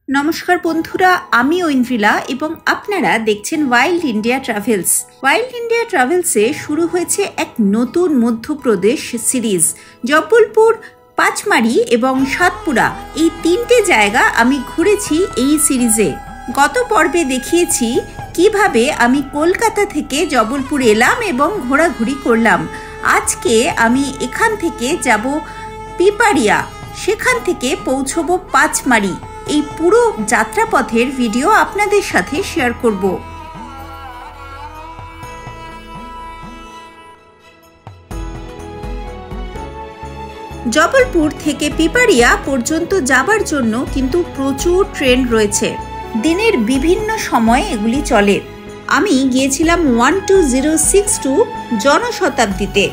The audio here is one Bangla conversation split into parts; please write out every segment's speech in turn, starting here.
নমস্কার বন্ধুরা, আমি ঐন্দ্রিলা এবং আপনারা দেখছেন wild India travels. Wild India ট্রাভেলসে শুরু হয়েছে এক নতুন মধ্যপ্রদেশ সিরিজ। জব্বলপুর, পাঁচমারি এবং সাতপুরা এই তিনটে জায়গা আমি ঘুরেছি এই সিরিজে। গত পর্বে দেখিয়েছি কিভাবে আমি কলকাতা থেকে জব্বলপুর এলাম এবং ঘোরাঘুরি করলাম। আজকে আমি এখান থেকে যাব পিপারিয়া, সেখান থেকে পৌঁছবো পাঁচমারি। এই পুরো যাত্রাপথের ভিডিও আপনাদের সাথে শেয়ার করব। জব্বলপুর থেকে পিপারিয়া পর্যন্ত যাবার জন্য কিন্তু প্রচুর ট্রেন রয়েছে। দিনের বিভিন্ন সময়ে এগুলি চলে। আমি গিয়েছিলাম 12062 জনশতাব্দীতে।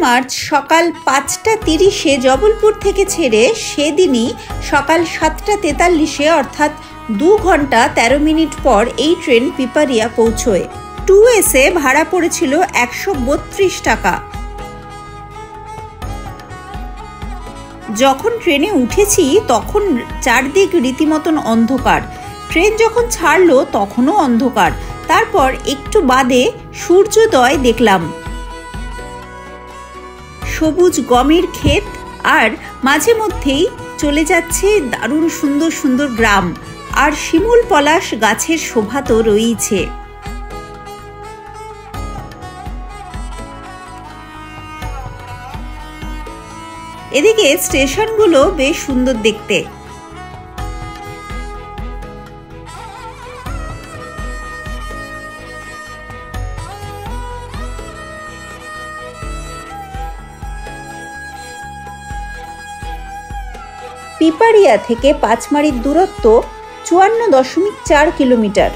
মার্চ সকাল 5:30 জব্বলপুর থেকে ছেড়ে সেদিনই সকাল 7:43 অর্থাৎ 2 ঘন্টা 13 মিনিট পর এই ট্রেন পিপারিয়া পৌঁছয়। 2S ভাড়া পড়েছিল 132 টাকা। যখন ট্রেনে উঠেছি তখন চারদিক রীতিমতন অন্ধকার। ট্রেন যখন ছাড়লো তখনও অন্ধকার। তারপর একটু বাদে সূর্যোদয় দেখলাম। সবুজ গমের ক্ষেত আর মাঝে মধ্যেই চলে যাচ্ছে দারুণ সুন্দর সুন্দর গ্রাম, আর শিমুল পলাশ গাছের শোভা তো রয়েছে। এদিকে স্টেশনগুলো বেশ সুন্দর দেখতে। পিপারিয়া থেকে পাঁচমারির দূরত্ব 54.4 কিলোমিটার।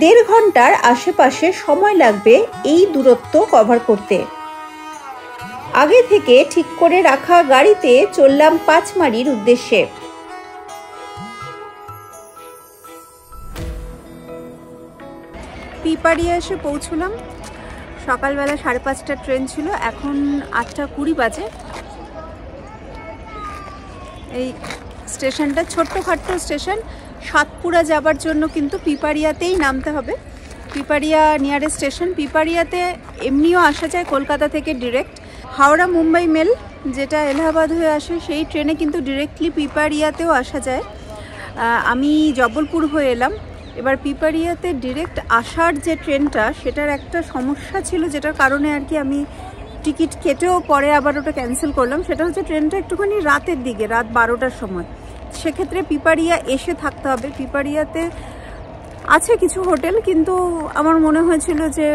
1.5 ঘন্টার আশেপাশে সময় লাগবে এই দূরত্ব কভার করতে। আগে থেকে ঠিক করে রাখা গাড়িতে চললাম পাঁচমারির উদ্দেশ্যে। পিপারিয়া এসে পৌঁছলাম। সকালবেলা 5:30টার ট্রেন ছিল, এখন 8:20 বাজে। এই স্টেশনটা ছোট্টখাট্টো স্টেশন। সাতপুরা যাবার জন্য কিন্তু পিপারিয়াতেই নামতে হবে। Piparia nearest station. পিপারিয়াতে এমনিও আসা যায় কলকাতা থেকে ডিরেক্ট। হাওড়া মুম্বাই মেল যেটা এলাহাবাদ হয়ে আসে সেই ট্রেনে কিন্তু ডিরেক্টলি পিপারিয়াতেও আসা যায়। আমি জব্বলপুর হয়ে এলাম। এবার পিপারিয়াতে ডিরেক্ট আসার যে ট্রেনটা সেটার একটা সমস্যা ছিল, যেটার কারণে আর কি আমি টিকিট কেটেও পরে আবার ওটা ক্যান্সেল করলাম। সেটা হচ্ছে ট্রেনটা একটুখানি রাতের দিকে, রাত 12টার সময়। সেক্ষেত্রে পিপারিয়া এসে থাকতে হবে। পিপারিয়াতে আছে কিছু হোটেল, কিন্তু আমার মনে হয়েছিল যে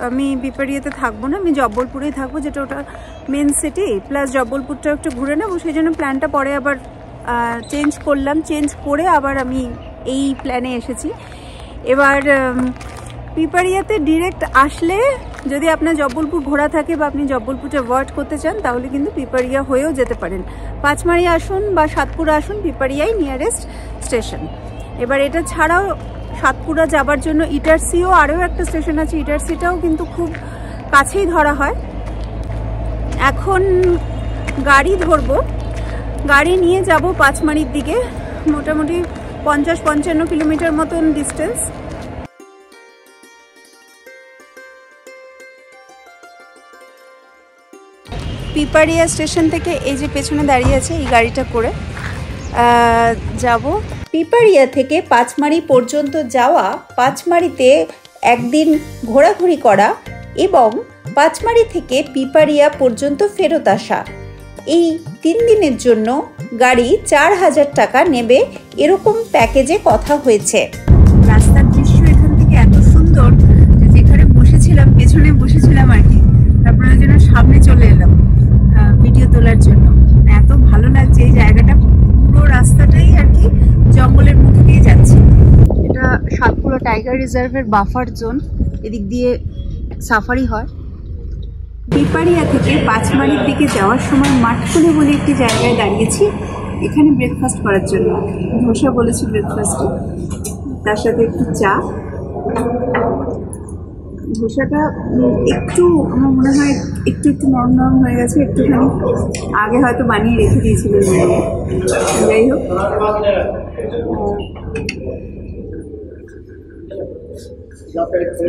আমি পিপারিয়াতে থাকবো না, আমি জব্বলপুরেই থাকবো, যেটা ওটা মেন সিটি, প্লাস জব্বলপুরটা একটু ঘুরে নেবো। সেই জন্য প্ল্যানটা পরে আবার চেঞ্জ করলাম। চেঞ্জ করে আবার আমি এই প্ল্যানে এসেছি। এবার পিপারিয়াতে ডিরেক্ট আসলে যদি আপনার জব্বলপুর ঘোরা থাকে বা আপনি জব্বলপুরটা অ্যাভয়েড করতে চান তাহলে কিন্তু পিপারিয়া হয়েও যেতে পারেন। পাঁচমারি আসুন বা সাতপুরা আসুন, পিপারিয়াই নিয়ারেস্ট স্টেশন। এবার এটা ছাড়াও সাতপুরা যাবার জন্য ইটারসিও আরও একটা স্টেশন আছে। ইটারসিটাও কিন্তু খুব কাছেই ধরা হয়। এখন গাড়ি ধরবো, গাড়ি নিয়ে যাব পাঁচমারির দিকে। মোটামুটি 50-55 কিলোমিটার মতন ডিস্টেন্স। পিপারিয়া স্টেশন থেকে এই যে পেছনে দাঁড়িয়ে আছে এই গাড়িটা করে যাব। পিপারিয়া থেকে পাঁচমারি পর্যন্ত যাওয়া, পাঁচমারিতে একদিন ঘোরাঘুরি করা এবং পাঁচমারি থেকে পিপারিয়া পর্যন্ত ফেরত আসা, এই 3 দিনের জন্য গাড়ি 4000 টাকা নেবে, এরকম প্যাকেজে কথা হয়েছে। রাস্তার দৃশ্য এখান থেকে এত সুন্দর যে যেখানে বসেছিলাম, পেছনে বসেছিলাম আর কি, তারপরে ওই জন্য সামনে চলে এলাম ভিডিও তোলার জন্য। এত ভালো লাগছে এই জায়গাটা। পুরো রাস্তাটাই আর কি জঙ্গলের মধ্যে দিয়ে যাচ্ছে। এটা সাতপুরা টাইগার রিজার্ভের বাফার জোন, এদিক দিয়ে সাফারি হয়। পিপারিয়া থেকে পাঁচমারির দিকে যাওয়ার সময় মাঠকুলে বলে একটি জায়গায় দাঁড়িয়েছি। এখানে ব্রেকফাস্ট করার জন্য ধোসা বলেছি ব্রেকফাস্টে, তার সাথে একটু চা। ধোসাটা একটু আমার মনে হয় একটু একটু নরম নরম হয়ে গেছে, একটুখানি আগে হয়তো বানিয়ে রেখে দিয়েছিলেন। যাই হোক,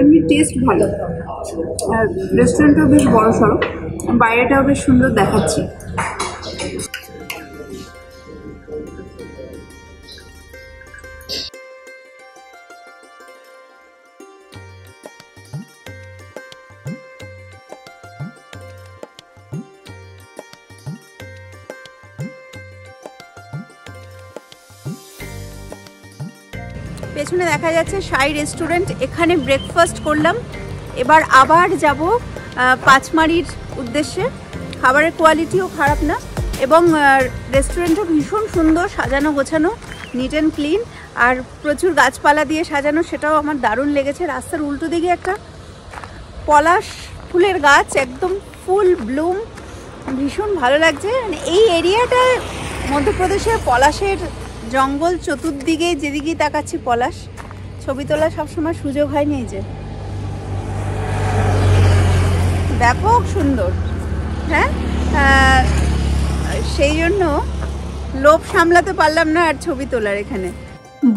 এমনি টেস্ট ভালো, আর রেস্টুরেন্টটাও বেশ বড় সড়ো, বাইরেটাও বেশ সুন্দর দেখাচ্ছে। পেছনে দেখা যাচ্ছে সাই রেস্টুরেন্ট, এখানে ব্রেকফাস্ট করলাম। এবার আবার যাব পাঁচমারির উদ্দেশ্যে। খাবারের কোয়ালিটিও খারাপ না এবং রেস্টুরেন্টও ভীষণ সুন্দর, সাজানো গোছানো, নিট অ্যান্ড ক্লিন, আর প্রচুর গাছপালা দিয়ে সাজানো, সেটাও আমার দারুণ লেগেছে। রাস্তার উল্টো দিকে একটা পলাশ ফুলের গাছ, একদম ফুল ব্লুম, ভীষণ ভালো লাগছে। এই এরিয়াটায় মধ্যপ্রদেশের পলাশের জঙ্গল, চতুর্দিকে যেদিকেই তাকাচ্ছি পলাশ। ছবি তোলা সবসময় সুযোগ হয়নি, এই যে ব্যাপক সুন্দর। হ্যাঁ, সেই জন্য লোভ সামলাতে পারলাম না আর ছবি তোলার। এখানে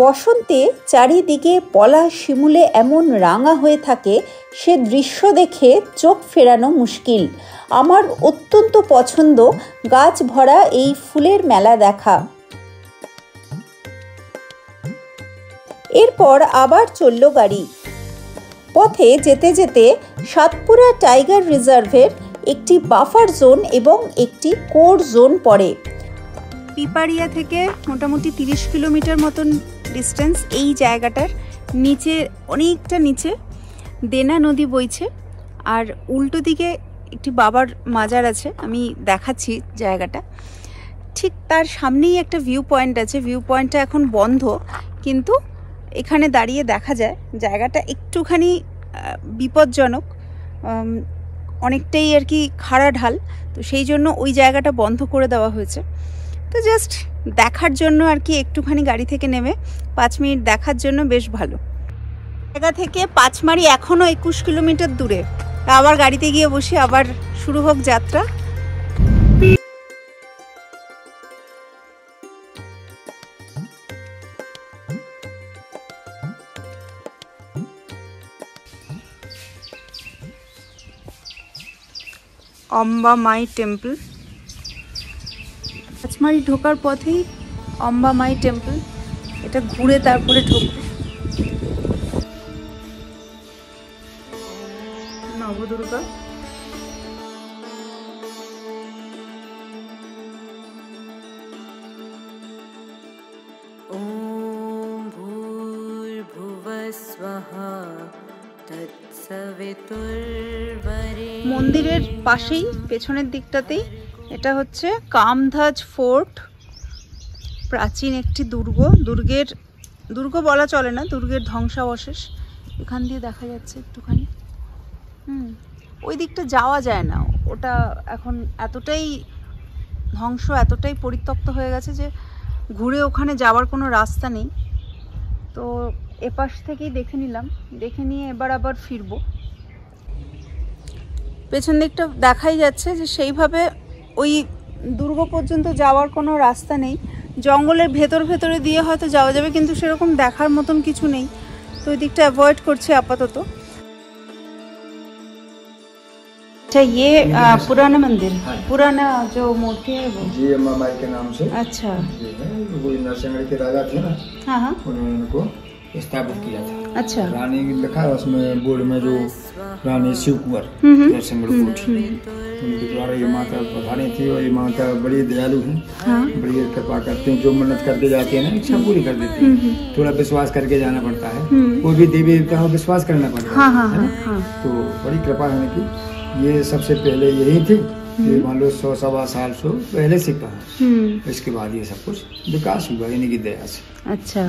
বসন্তে চারিদিকে পলাশ শিমুলে এমন রাঙা হয়ে থাকে, সে দৃশ্য দেখে চোখ ফেরানো মুশকিল। আমার অত্যন্ত পছন্দ গাছ ভরা এই ফুলের মেলা দেখা। এরপর আবার চলল গাড়ি। পথে যেতে যেতে সাতপুরা টাইগার রিজার্ভের একটি বাফার জোন এবং একটি কোর জোন পড়ে। পিপারিয়া থেকে মোটামুটি 30 কিলোমিটার মতন ডিস্টেন্স। এই জায়গাটার নিচে, অনেকটা নিচে দেনা নদী বইছে, আর উল্টো দিকে একটি বাবার মাজার আছে, আমি দেখাচ্ছি জায়গাটা। ঠিক তার সামনেই একটা ভিউ পয়েন্ট আছে। ভিউ পয়েন্টটা এখন বন্ধ, কিন্তু এখানে দাঁড়িয়ে দেখা যায়। জায়গাটা একটুখানি বিপজ্জনক, অনেকটাই আর কি খাড়া ঢাল, তো সেই জন্য ওই জায়গাটা বন্ধ করে দেওয়া হয়েছে। তো জাস্ট দেখার জন্য আর কি, একটুখানি গাড়ি থেকে নেমে 5 মিনিট দেখার জন্য বেশ ভালো। জায়গা থেকে পাঁচমারি এখনও 21 কিলোমিটার দূরে। আবার গাড়িতে গিয়ে বসে আবার শুরু হোক যাত্রা। অম্বা মাই টেম্পল, পাঁচমারি ঢোকার পথেই অম্বা মাই টেম্পল। এটা ঘুরে তারপরে ঢুকবে। নবদুর্গা, ওম ভূর্ভুবস্বঃ তৎসবিতুর্বরেণ্যম। মন্দিরের পাশেই পেছনের দিকটাতেই এটা হচ্ছে কামধাজ ফোর্ট, প্রাচীন একটি দুর্গ বলা চলে না, দুর্গের ধ্বংসাবশেষ এখান দিয়ে দেখা যাচ্ছে একটুখানি। ওই দিকটা যাওয়া যায় না, ওটা এখন এতটাই ধ্বংস, এতটাই পরিত্যক্ত হয়ে গেছে যে ঘুরে ওখানে যাওয়ার কোনো রাস্তা নেই। তো এপাশ থেকেই দেখে নিলাম, দেখে নিয়ে এবার আবার ফিরবো। পেছন দিকটা দেখাই যাচ্ছে যে সেইভাবে ওই দুর্গ পর্যন্ত যাওয়ার কোনো রাস্তা নেই। জঙ্গলের ভেতরে দিয়ে হয়তো যাওয়া যাবে, কিন্তু সেরকম দেখার মতন কিছু নেই, তো ওই দিকটা অ্যাভয়েড করছে আপাতত। अच्छा, ये पुराना मंदिर, पुराना जो मूर्ति है वो जी अम्मा माई के नाम से। अच्छा, जी है, वो नरसिंहगढ़ के राजा थे ना, हाँ हाँ, उन्होंने उनको स्थापित किया था। अच्छा, रानी लिखा है उसमें बोर्ड में, जो रानी शिव कुंवर नरसिंहगढ़ कोठी, उनके द्वारा ये माता पधारी थी। और ये माता बड़ी दयालु है, हाँ, बड़ी कृपा करते हैं। जो मन्नत करके जाते हैं ना, इच्छा पूरी कर देती है। थोड़ा विश्वास करके जाना पड़ता है, कोई भी देवी देवता हो विश्वास करना पड़ता है, हाँ हाँ हाँ। तो बड़ी कृपा है उनकी। ये सबसे पहले यही थी, ये मान लो 100-125 साल से पहले से कहा। इसके बाद ये सब कुछ विकास हुआ इन्हीं की दया से। अच्छा,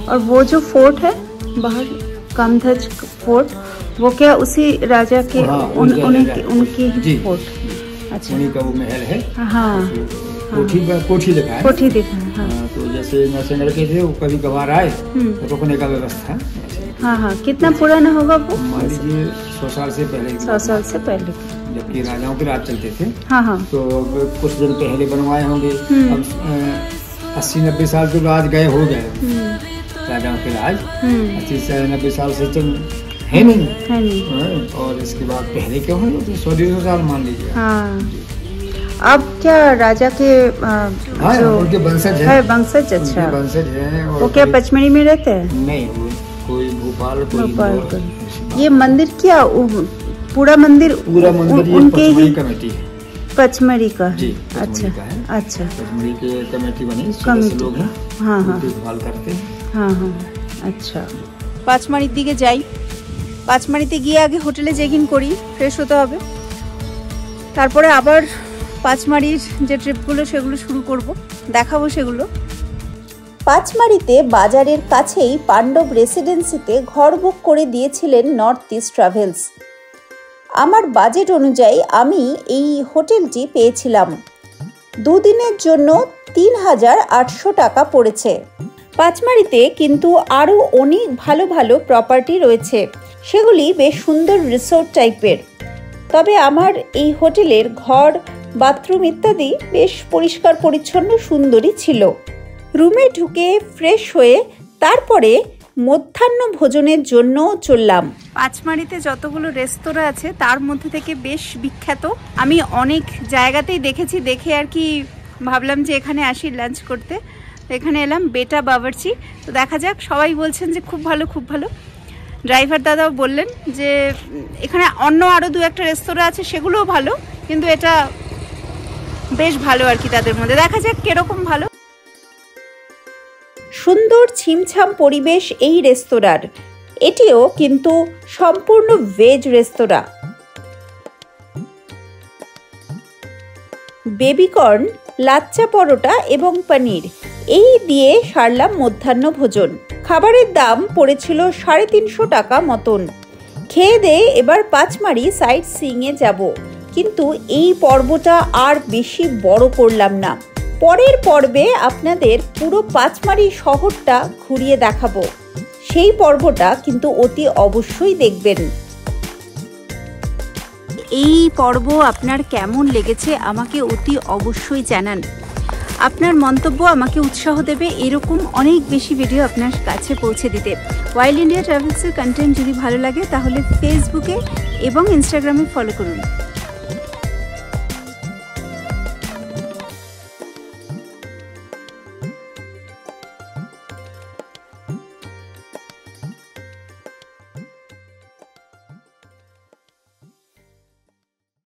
और वो जो फोर्ट है बाहर, कामधज फोर्ट, वो क्या उसी राजा के? हाँ, उनकी जी फोर्ट। अच्छा, उन्हीं का वो महल है। हाँ, कोठी लिखा है, कोठी देखा है, हाँ। तो जैसे नरसिंह लड़के थे वो कभी कभार आए तो रुकने का व्यवस्था है। हाँ हाँ, कितना पुराना होगा वो? मान लीजिए 100 साल से पहले। 100 साल से पहले जबकि राजाओं के राज चलते थे। हाँ हाँ। तो कुछ दिन पहले बनवाए होंगे। अब 80-90 साल तो राज गए हो गए राजाओं के राज। 80-90 साल से तो है नहीं। और इसके बाद पहले क्यों है 100-150 साल मान लीजिए। हाँ। अब क्या राजा के जो उनके वंशज है। वंशज, अच्छा वंशज है। वो क्या पचमढ़ी में रहते हैं? नहीं, कोई भोपाल, कोई ये मंदिर क्या पूरा मंदिर उनके ही कमेटी है, पचमढ़ी का। जी, अच्छा अच्छा, पचमढ़ी की कमेटी बनी, सदस्य लोग हैं। हाँ हाँ, देखभाल करते हैं। हाँ हाँ, अच्छा। পাঁচমারির দিকে যাই, পাঁচমারিতে গিয়ে আগে হোটেলে চেক ইন করি, ফ্রেশ হতে হবে, তারপরে আবার পাঁচমারির যে ট্রিপগুলো সেগুলো শুরু করব, দেখাবো সেগুলো। পাঁচমারিতে বাজারের কাছেই পাণ্ডব রেসিডেন্সিতে ঘর বুক করে দিয়েছিলেন নর্থ ইস্ট ট্রাভেলস। আমার বাজেট অনুযায়ী আমি এই হোটেলটি পেয়েছিলাম। দুদিনের জন্য ৩,৮০০ টাকা পড়েছে। পাঁচমারিতে কিন্তু আরও অনেক ভালো ভালো প্রপার্টি রয়েছে, সেগুলি বেশ সুন্দর রিসোর্ট টাইপের। তবে আমার এই হোটেলের ঘর, বাথরুম ইত্যাদি বেশ পরিষ্কার পরিচ্ছন্ন সুন্দরই ছিল। রুমে ঢুকে ফ্রেশ হয়ে তারপরে মধ্যাহ্ন ভোজনের জন্য চললাম। পাঁচমারিতে যতগুলো রেস্তোরাঁ আছে তার মধ্যে থেকে বেশ বিখ্যাত, আমি অনেক জায়গাতেই দেখেছি, দেখে আর কি ভাবলাম যে এখানে আসি লাঞ্চ করতে। এখানে এলাম বেটা বাবরচি। তো দেখা যাক, সবাই বলছেন যে খুব ভালো খুব ভালো। ড্রাইভার দাদাও বললেন যে এখানে অন্য আরও 2-1টা রেস্তোরাঁ আছে, সেগুলোও ভালো, কিন্তু এটা বেশ ভালো আর কি তাদের মধ্যে। দেখা যাক কিরকম ভালো। সুন্দর ছিমছাম পরিবেশ এই রেস্তোরাঁর। এটিও কিন্তু সম্পূর্ণ ভেজ রেস্তোরাঁ। বেবিকর্ন, লাচ্চা পরোটা এবং পনির এই দিয়ে সারলাম মধ্যাহ্ন ভোজন। খাবারের দাম পড়েছিল 350 টাকা মতন। খেয়ে দিয়ে এবার পাঁচমারি সাইট সিইংয়ে যাব, কিন্তু এই পর্বটা আর বেশি বড় করলাম না। পরের পর্বে আপনাদের পুরো পাঁচমারি শহরটা ঘুরিয়ে দেখাবো, সেই পর্বটা কিন্তু অতি অবশ্যই দেখবেন। এই পর্ব আপনার কেমন লেগেছে আমাকে অতি অবশ্যই জানান। আপনার মন্তব্য আমাকে উৎসাহ দেবে এরকম অনেক বেশি ভিডিও আপনার কাছে পৌঁছে দিতে। ওয়াইল্ড ইন্ডিয়া ট্রাভেলসের কন্টেন্ট যদি ভালো লাগে তাহলে ফেসবুকে এবং ইনস্টাগ্রামে ফলো করুন।